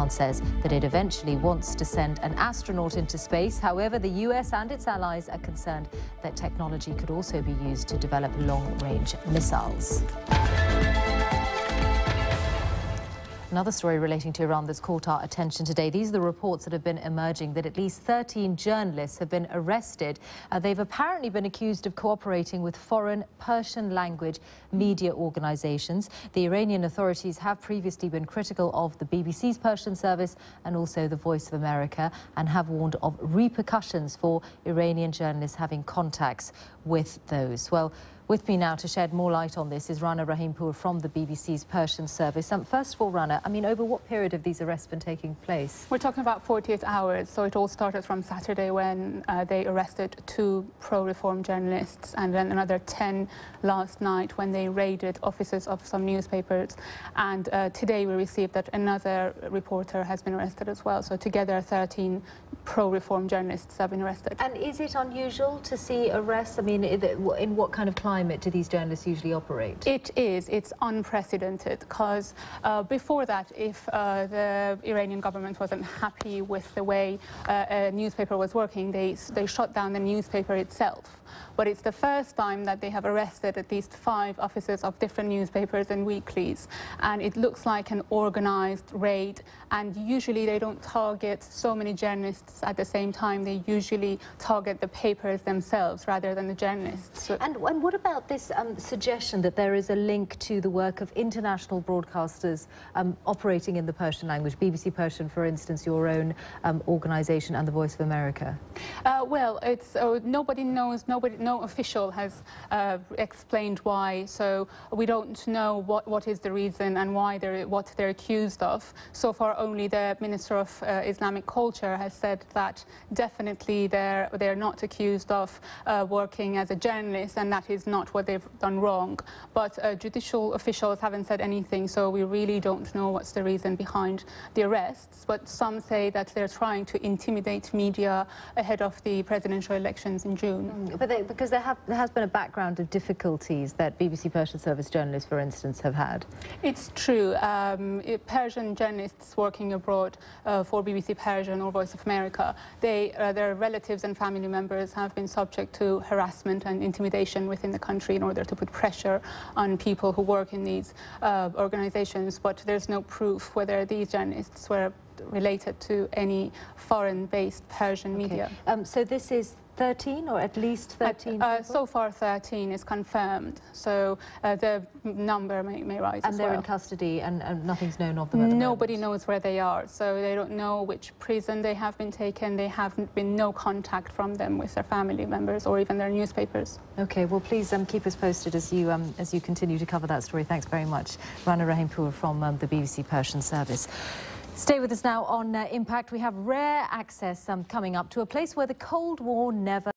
Iran says that it eventually wants to send an astronaut into space. However, the US and its allies are concerned that technology could also be used to develop long-range missiles. Another story relating to Iran that's caught our attention today. These are the reports that have been emerging that at least 13 journalists have been arrested. They've apparently been accused of cooperating with foreign Persian language media organizations. The Iranian authorities have previously been critical of the BBC's Persian service and also the Voice of America, and have warned of repercussions for Iranian journalists having contacts with those. Well, with me now to shed more light on this is Rana Rahimpour from the BBC's Persian service. First of all, Rana, over what period have these arrests been taking place? We're talking about 48 hours, so it all started from Saturday when they arrested 2 pro-reform journalists, and then another 10 last night when they raided offices of some newspapers. And today we received that another reporter has been arrested as well. So together 13 pro-reform journalists have been arrested. And is it unusual to see arrests? In what kind of climate do these journalists usually operate? It is. It's unprecedented, because before that, if the Iranian government wasn't happy with the way a newspaper was working, they shut down the newspaper itself. But it's the first time that they have arrested at least 5 officers of different newspapers and weeklies, and it looks like an organized raid. And usually they don't target so many journalists at the same time. They usually target the papers themselves rather than the journalists. And what about this suggestion that there is a link to the work of international broadcasters operating in the Persian language, BBC Persian, for instance, your own organization, and the Voice of America? Well, it's nobody knows. No official has explained why. So we don't know what is the reason and why what they're accused of. So far, only the Minister of Islamic Culture has said that definitely they're not accused of working as a journalist, and that is not what they've done wrong. But judicial officials haven't said anything, so we really don't know what's the reason behind the arrests. But some say that they're trying to intimidate media ahead of the presidential elections in June. Because there has been a background of difficulties that BBC Persian service journalists, for instance, have had. It's true. Persian journalists working abroad for BBC Persian or Voice of America, their relatives and family members have been subject to harassment and intimidation within the country in order to put pressure on people who work in these organizations. But there's no proof whether these journalists were related to any foreign-based Persian media. So this is 13, or at least 13 so far 13 is confirmed, so the number may rise as well. And they're in custody, and nothing's known of them at the moment? Nobody knows where they are, so they don't know which prison they have been taken. There have been no contact from them with their family members or even their newspapers. Okay, well, please keep us posted as you continue to cover that story. Thanks very much. Rana Rahimpour from the BBC Persian service. Stay with us now on Impact. We have rare access coming up to a place where the Cold War never